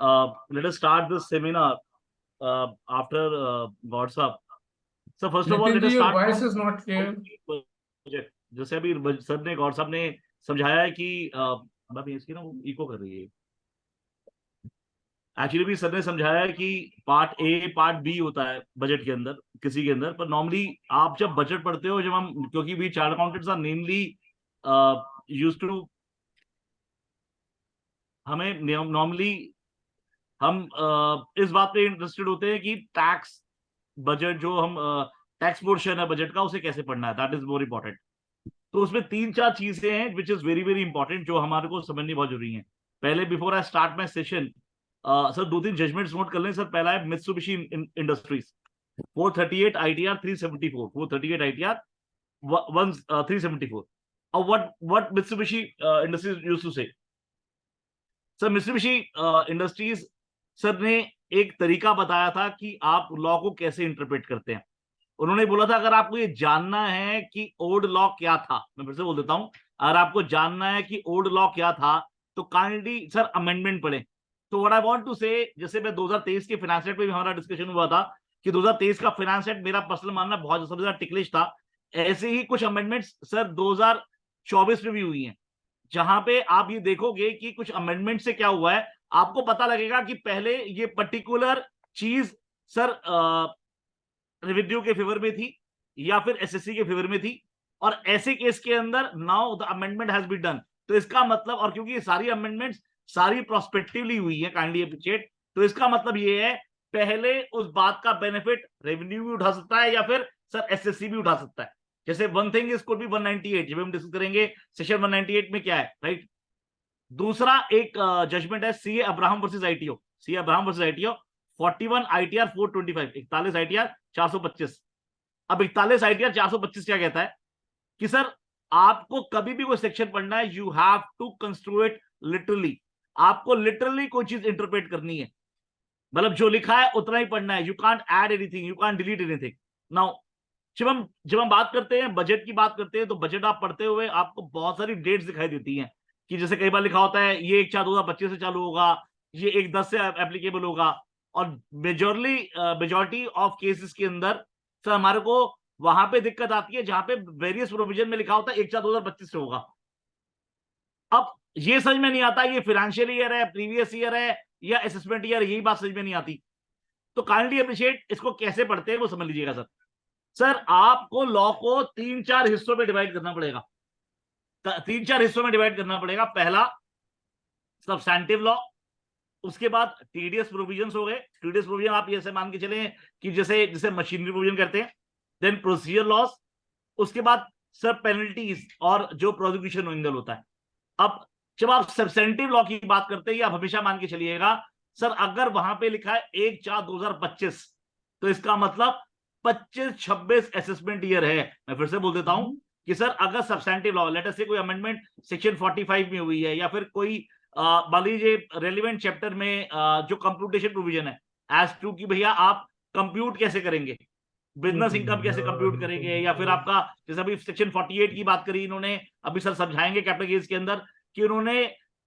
let us start this seminar after God sahab. So first of all, Nitin let ji, us your start voice from is not clear. budget. जैसे अभी sir ने गौर साहब ने समझाया है कि अभी इसकी ना वो इको कर रही है। एक्चुअली भी सर ने समझाया है कि पार्ट ए पार्ट बी होता है बजट के अंदर किसी के अंदर, पर नॉर्मली आप जब बजट पढ़ते हो, जब हम, क्योंकि we chart accountants are namely used to, हमें नॉर्मली हम इस बात पे इंटरेस्टेड होते हैं कि टैक्स बजट जो हम टैक्स पोर्शन है बजट का, उसे कैसे पढ़ना है, दैट इज मोर इंपॉर्टेंट। तो उसमें 3-4 चीजें हैं which is very very important, जो हमारे को समझनी बहुत जरूरी है। पहले before I start my session, sir 2-3 judgments note कर लें। सर पहला है मित्सुबिशी इंडस्ट्रीज 438 ITR 374, 438 ITR 374। और what Mitsubishi Industries used to say, sir Mitsubishi industries sir ने एक तरीका बताया था कि आप लॉ को कैसे इंटरप्रेट करते हैं। उन्होंने बोला था अगर आपको ये जानना है कि ओल्ड लॉ क्या था, मैं फिर से बोल देता हूं, अगर आपको जानना है कि ओल्ड लॉ क्या था तो काइंडली सर अमेंडमेंट पढ़ें। तो व्हाट आई वांट टू से, जैसे मैं 2023 के फाइनेंस एक्ट पे भी हमारा डिस्कशन हुआ था कि 2023 का फाइनेंस एक्ट मेरा पर्सनल मानना बहुत सबसे ज्यादा टिकलिश था, ऐसे ही कुछ अमेंडमेंट्स सर 2024 में भी हुई हैं, जहां पे आप ये देखोगे कि कुछ अमेंडमेंट से क्या हुआ है, आपको पता लगेगा कि पहले ये पर्टिकुलर चीज सर रेवेन्यू के फेवर में थी या फिर एसएससी के फेवर में थी, और ऐसे केस के अंदर now the amendment has been done. तो इसका मतलब, और क्योंकि ये सारी अमेंडमेंट्स सारी प्रोस्पेक्टिवली हुई है, काइंडली अप्रिशिएट, तो इसका मतलब ये है पहले उस बात का बेनिफिट रेवेन्यू भी उठा सकता है या फिर सर एसएससी भी उठा सकता है। जैसे one thing is could be 198, जब हम डिस्कस करेंगे सेक्शन 198 में क्या है, राइट। दूसरा एक जजमेंट है CA Abraham versus ITO, CA Abraham versus ITO 41 ITR 425, 41 ITR 425। अब 41 ITR 425 क्या कहता है कि सर आपको कभी भी कोई सेक्शन पढ़ना है, you have to construe it literally. आपको लिटरली कोई चीज इंटरप्रेट करनी है, मतलब जो लिखा है उतना ही पढ़ना है, you can't add anything, you can't delete anything. Now जब हम बात करते हैं बजट की बात करते हैं, तो बजट आप पढ़ते हुए आपको बहुत सारी डेट्स दिखाई देती हैं कि जैसे कई बार लिखा होता है ये 1/4/2025 से चालू होगा, ये 1/10 से एप्लीकेबल होगा, और मेजोरिटी ऑफ केसेस के अंदर सर हमारे को वहां पे दिक्कत आती है जहां पे वेरियस प्रोविजन में लिखा होता है 1/4/2025 से होगा। अब ये समझ में नहीं आता ये फाइनेंशियल ईयर है, प्रीवियस ईयर है या असेसमेंट ईयर, यही बात समझ में नहीं आती। तो काइंडली अप्रिशिएट इसको कैसे पढ़ते हैं वो समझ लीजिएगा सर। सर आपको लॉ को 3-4 हिस्सों में डिवाइड करना पड़ेगा, 3-4 हिस्सों में डिवाइड करना पड़ेगा। पहला सब्सटैंटिव लॉ, उसके बाद टीडीएस प्रोविजंस हो गए। टीडीएस प्रोविजन आप ऐसे मान के चले कि जैसे जैसे मशीनरी प्रोविजन करते हैं, देन प्रोसीजर लॉस, उसके बाद सर पेनल्टीज और जो प्रोसिक्यूशन एंगल होता है। अब जब आप सब्सटेंटिव लॉ की बात करते हैं, आप हमेशा मान के चलिएगा सर अगर वहां पे लिखा है 1/4/2025 तो इसका मतलब 25-26 असेसमेंट ईयर है। मैं फिर से बोल देता हूं कि सर अगर सब्सटेंटिव लॉ लेट अस से कोई अमेंडमेंट सेक्शन 45 में हुई है, या फिर कोई मान लीजिए रेलिवेंट चैप्टर में जो कंप्यूटेशन प्रोविजन है एज टू कि भैया आप कंप्यूट कैसे करेंगे, बिजनेस इनकम कैसे कंप्यूट करेंगे, या फिर आपका जैसे अभी सेक्शन 48 की बात करी इन्होंने, अभी सर समझाएंगे कैपिटल गेन्स के अंदर कि उन्होंने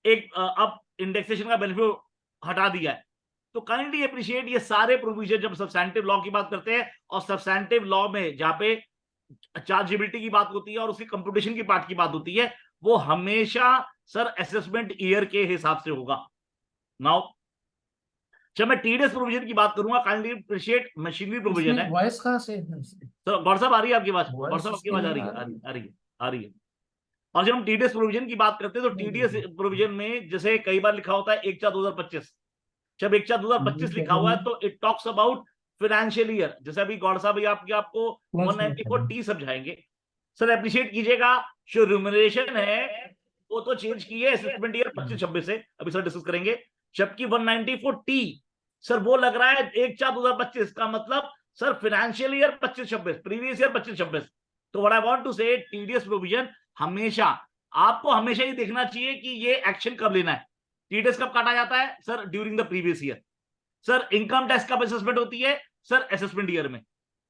एक अब इंडेक्सेशन का बेनिफिट हटा दिया है। तो काइंडली अप्रिशिएट ये सारे प्रोविजन जब सब्सटैंटिव लॉ की बात करते हैं, और सब्सटैंटिव लॉ में जहां पे चार्जेबिलिटी की बात होती है और उसकी कंप्यूटेशन की पार्ट की बात होती है, वो हमेशा सर असेसमेंट ईयर के हिसाब से होगा। नाउ जब मैं टीडीएस प्रोविजन की बात करूंगा, काइंडली अप्रिशिएट मशीनरी प्रोविजन है। वॉइस कहाँ से? तो गौर साहब आ रही है आपकी आवाज, गौर वॉइस साहब आपकी इसकी आवाज आ नहीं रही आ है, आ रही रही। है, आ रही है, आ रही है। और जब हम टीडीएस प्रोविजन की बात करते हैं तो टीडीएस प्रोविजन में जैसे कई बार लिखा होता है 1/4/2025, जब 1/4/2025 लिखा हुआ है तो it talks about financial year. जैसे अभी गौड़ साहब आपको 194T समझाएंगे। सर एप्रिशिएट कीजिएगा, जो रिम्यूनरेशन है वो तो चेंज की है असेसमेंट ईयर 25-26 से, अभी सर डिस्कस करेंगे। जबकि 194T सर वो लग रहा है 1/4/2025 का मतलब sir financial year 25-26, previous year 25-26। तो व्हाट आई वांट टू से, टीडीएस प्रोविजन हमेशा आपको हमेशा ही देखना चाहिए कि ये एक्शन कब लेना है। टीडीएस कब काटा जाता है sir? During the previous year. Sir income tax कब असेसमेंट होती है सर? असेसमेंट ईयर में,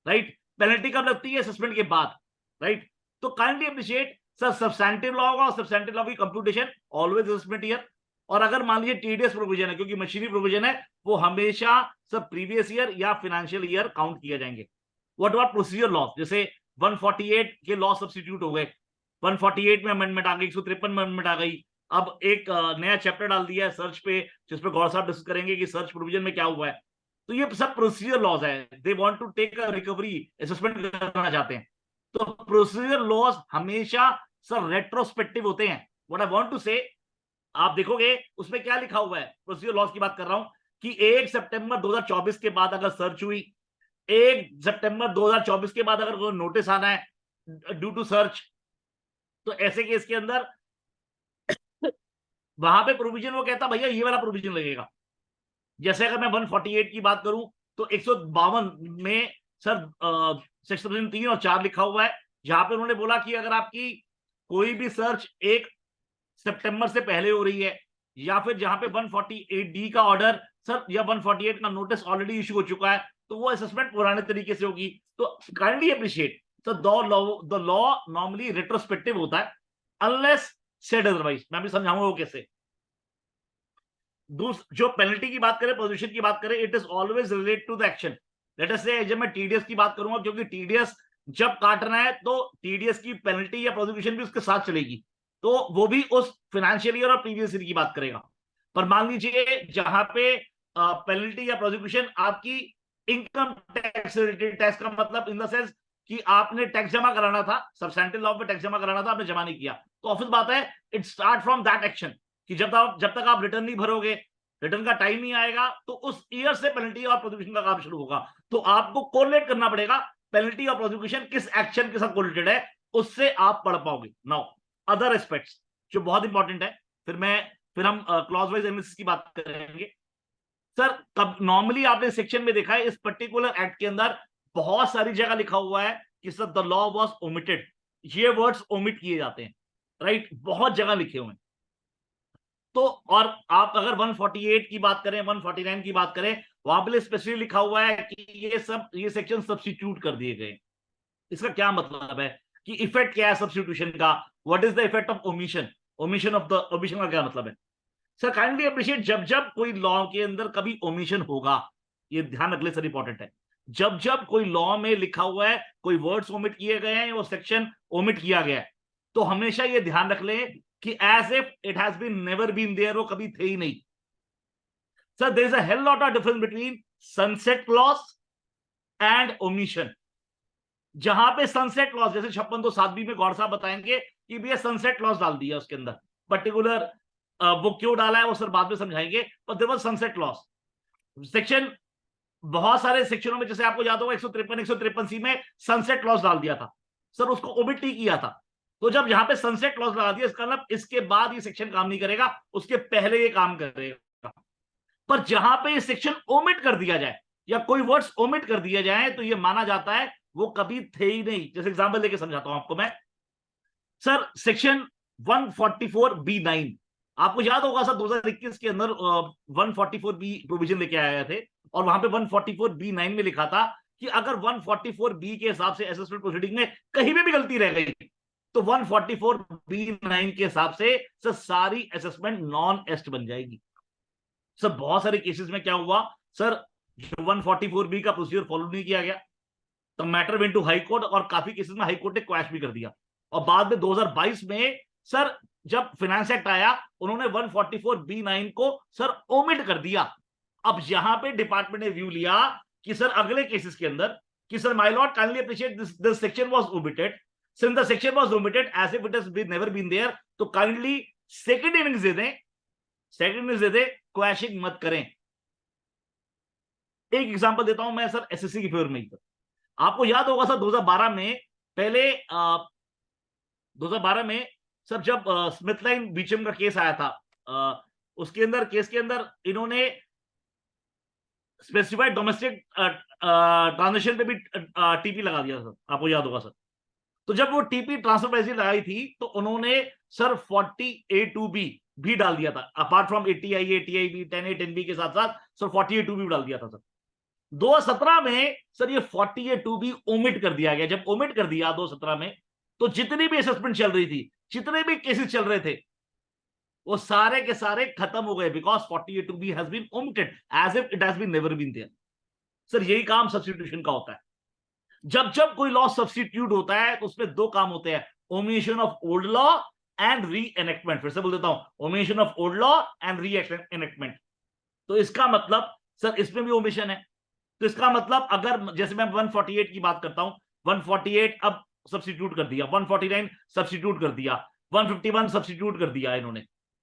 राइट। पेनल्टी कब लगती है? असेसमेंट के बाद, राइट। तो kindly appreciate sir substantive law होगा और सब्सटैंटिव लॉ की कंप्यूटेशन ऑलवेज असेसमेंट ईयर, और अगर मान लीजिए टीडीएस प्रोविजन है, क्योंकि मशीनरी प्रोविजन है, वो हमेशा सब प्रीवियस ईयर या फाइनेंशियल ईयर काउंट किए जाएंगे। व्हाट अबाउट प्रोसीजर लॉस, जैसे 148 के लॉ सब्स्टिट्यूट हो गए, 148 में अमेंडमेंट आ गई, 153 में अमेंडमेंट आ गई। अब एक नया चैप्टर डाल दिया है सर्च पे, जिसपे गौर साहब डिस्कस करेंगे कि सर्च प्रोविजन में क्या हुआ है। तो ये सब प्रोसीजर लॉज है, they want to take a recovery assessment करना चाहते हैं। तो प्रोसीजर लॉज हमेशा सर रेट्रोस्पेक्टिव होते हैं। व्हाट आई वांट टू से, आप देखोगे उसमें क्या लिखा हुआ है, प्रोसीजर लॉज की बात कर रहा हूं, कि 1 सितंबर 2024 के बाद अगर सर्च हुई, 1 सितंबर 2024 के बाद अगर कोई नोटिस आना है ड्यू टू सर्च, तो ऐसे केस के अंदर वहां पे प्रोविजन वो कहता भैया ये वाला प्रोविजन लगेगा। जैसे अगर मैं 148 की बात करूं तो 152 में सर सेक्शन 3 और 4 लिखा हुआ है, जहां पे उन्होंने बोला कि अगर आपकी कोई भी सर्च 1 सितंबर से पहले हो रही है, या फिर जहां पे 148D का ऑर्डर सर या 148 का नोटिस ऑलरेडी इशू हो चुका है, तो वो असेसमेंट पुराने तरीके से होगी। तो kindly appreciate sir, the law normally retrospective होता है अनलेस सेड अदरवाइज। मैं भी समझाऊंगा वो कैसे। जो पेनल्टी की बात करें, पोजीशन की बात करें, it is always relate to the action. Let us say जब मैं टीडीएस की बात करूंगा, क्योंकि टीडीएस जब काटना है तो टीडीएस की पेनल्टी या प्रोसिक्यूशन भी उसके साथ चलेगी, तो वो भी उस फाइनेंशियल ईयर और प्रीवियस ईयर की बात करेगा। पर मान लीजिए जहां पे पेनल्टी या प्रोसिक्यूशन आपकी इनकम टैक्स रिलेटेड, टैक्स का मतलब इन द सेंस कि आपने टैक्स जमा कराना था, सब्सटेंटिव लॉ पे टैक्स जमा कराना था, आपने जमा नहीं किया, तो ऑब्वियस बात है it start from that action, कि जब तक आप रिटर्न नहीं भरोगे, रिटर्न का टाइम नहीं आएगा, तो उस ईयर से पेनल्टी और प्रोसिक्यूशन का काम शुरू होगा। तो आपको कोरिलेट करना पड़ेगा पेनल्टी और प्रोसिक्यूशन किस एक्शन के साथ कोरिलेटेड है, उससे आप पढ़ पाओगे। नाउ अदर एस्पेक्ट्स जो बहुत इंपॉर्टेंट है, फिर हम क्लॉज वाइज एनालिसिस की बात करेंगे। सर कब नॉर्मली आपने सेक्शन में देखा है, इस पर्टिकुलर एक्ट के अंदर बहुत सारी जगह लिखा हुआ है कि sir the law was omitted, ये वर्ड्स ओमिट किए जाते हैं, राइट, बहुत जगह लिखे हुए हैं। तो और आप अगर 148 की बात करें, 149 की बात करें, वहां पे स्पेसिफिक लिखा हुआ है कि ये सेक्शन सब्स्टिट्यूट कर दिए गए। इसका क्या मतलब है कि इफेक्ट क्या है सब्स्टिट्यूशन का, what is the effect of omission, omission का क्या मतलब है। सर काइंडली अप्रिशिएट, जब जब कोई लॉ के अंदर कभी ओमिशन होगा, ये ध्यान रख ले सर, इंपॉर्टेंट है, जब जब कोई लॉ में लिखा हुआ है कोई वर्ड्स ओमिट किए गए हैं, वो सेक्शन ओमिट किया गया है, तो हमेशा ये ध्यान रख ले कि as if it has been never been there, वो कभी थे ही नहीं। Sir there is a hell lot of difference between sunset clause and omission. जहां पे सनसेट क्लॉज, जैसे 56(2)(7)B में गौर साहब बताएंगे कि भैया सनसेट क्लॉज डाल दिया उसके अंदर, पर्टिकुलर वो क्यों डाला है वो सर बाद में समझाएंगे, पर there was sunset clause section. बहुत सारे सेक्शनों में, जैसे आपको याद होगा 153 में सनसेट क्लॉज डाल दिया था, सर उसको ओमिट नहीं किया था। तो जब यहां पे सनसेट क्लॉज लगा दिया, इसका मतलब इसके बाद ये सेक्शन काम नहीं करेगा, उसके पहले ये काम करेगा। पर जहां पे ये सेक्शन ओमिट कर दिया जाए या कोई वर्ड्स ओमिट कर दिया जाए, तो ये माना जाता है वो कभी थे ही नहीं। जैसे एग्जांपल लेके समझाता हूं आपको मैं। सर सेक्शन 144B9, आपको याद होगा सर 2021 के अंदर 144B प्रोविजन लेके आए थे, और वहां पे 144B9 में लिखा था कि अगर 144B के हिसाब से असेसमेंट प्रोसीडिंग में कहीं भी गलती रह गई, तो 144B9 के हिसाब से सर सारी असेसमेंट नॉन एस्ट बन जाएगी। सर बहुत सारे केसेस में क्या हुआ सर, 144B का प्रोसीजर फॉलो नहीं किया गया, तो matter went to high court, और काफी केसेस में हाई कोर्ट ने क्वैश भी कर दिया। और बाद में 2022 में सर जब फाइनेंस एक्ट आया, उन्होंने 144B9 को सर ओमिट कर दिया। अब यहां पे डिपार्टमेंट ने व्यू लिया कि सर अगले केसेस के अंदर कि sir my lord kindly appreciate this section was omitted, since the section was omitted as if it has never been there, तो काइंडली सेकंड इनिंग्स दे दें, क्वैशिंग मत करें। एक एग्जांपल देता हूं मैं सर एसएससी की फेवर में ही। आपको याद होगा सर 2012 में, पहले 2012 में सर जब स्मिथ लाइन बीचम का केस आया था, उसके अंदर केस के अंदर इन्होंने स्पेसिफाइड डोमेस्टिक ट्रांजेक्शन पे भी टीपी लगा दिया सर, आपको याद होगा सर। तो जब वो टीपी ट्रांसफर प्राइस लगाई थी, तो उन्होंने सर 40A2B भी डाल दिया था, apart from 80IA, TIB, 10A, 10B के साथ साथ सर 40A2B डाल दिया था सर। 2017 में सर ये 40A2B ओमिट कर दिया गया। जब ओमिट कर दिया 2017 में, तो जितनी भी असेसमेंट चल रही थी, जितने भी केसेस चल रहे थे, वो सारे के सारे खत्म हो गए because 48(2)B has been omitted as if it has been never been there. Sir यही काम सब्स्टिट्यूशन का होता है। जब जब कोई लॉ सब्स्टिट्यूट होता है तो उसमें दो काम होते हैं, omission of old law and re enactment. फिर से बोल देता हूं, omission of old law and re enactment. तो इसका मतलब सर इसमें भी ओमिशन है। तो इसका मतलब अगर जैसे मैं 148 की बात करता हूं, 148 अब सब्स्टिट्यूट कर दिया, 149 सब्स्टिट्यूट कर दिया, 151 सब्स्टिट्यूट कर दिया इन्होंने,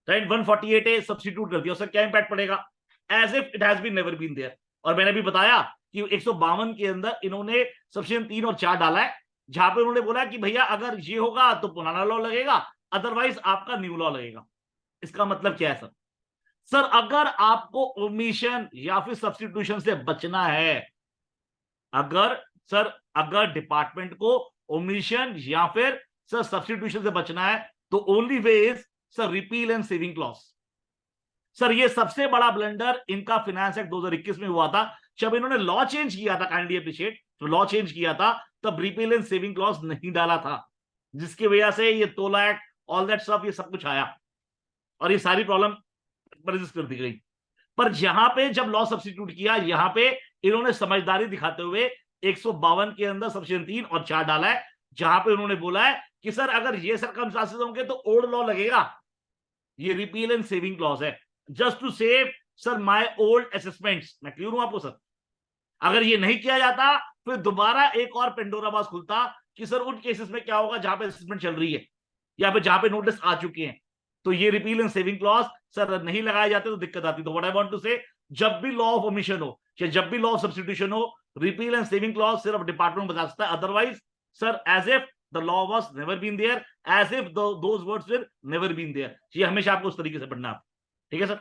राइट, 148 सब्स्टिट्यूट कर दिया, उसका क्या इंपैक्ट पड़ेगा? As if it has been never been there. और मैंने भी बताया कि 152 के अंदर इन्होंने सब्स्टिट्यूशन 3 और 4 डाला है, जहां पे उन्होंने बोला कि भैया अगर ये होगा तो पुराना लॉ लगेगा, अदरवाइज आपका न्यू लॉ लगेगा। इसका मतलब क्या है सर? सर अगर आपको ओमिशन या फिर सब्स्टिट्यूशन से बचना है, अगर डिपार्टमेंट को ओमिशन या फिर सर सब्स्टिट्यूशन से बचना है, तो only way is sir repeal and saving clause. Sir ये सबसे बड़ा ब्लंडर इनका फाइनेंस एक्ट 2021 में हुआ था, जब इन्होंने लॉ चेंज किया था, काइंडली अप्रिशिएट, तो लॉ चेंज किया था तब रिपील एंड सेविंग क्लॉज नहीं डाला था, जिसकी वजह से ये तोला एक्ट, ऑल दैट स्टफ, ये सब कुछ आया और ये सारी प्रॉब्लम रजिस्ट कर दी गई। पर यहां पे जब लॉ सब्स्टिट्यूट किया, यहां पे इन्होंने समझदारी दिखाते हुए 152 के अंदर सब्स्टिट्यूशन 3 और 4 डाला है, जहां पे उन्होंने बोला है कि सर अगर ये सर्कमस्टांसेस होंगे तो ओल्ड लॉ लगेगा, ये रिपील एंड सेविंग क्लॉज है, just to save sir my old assessments. मैं क्लियर हूं आपको सर? अगर ये नहीं किया जाता फिर दोबारा एक और पेंडोरा बॉक्स खुलता कि सर उन केसेस में क्या होगा जहां पे असेसमेंट चल रही है या फिर जहां पे नोटिस आ चुके हैं, तो ये repeal and saving clause sir नहीं लगाए जाते तो दिक्कत आती। तो व्हाट आई वांट टू से, जब भी लॉ ऑफ ओमिशन हो या जब भी लॉ ऑफ सब्स्टिट्यूशन हो, रिपील एंड सेविंग क्लॉज सिर्फ डिपार्टमेंट बता सकता है, otherwise sir as if the law was never been there, as if those words were never been there. ये हमेशा आपको उस तरीके से पढ़ना है, ठीक है सर?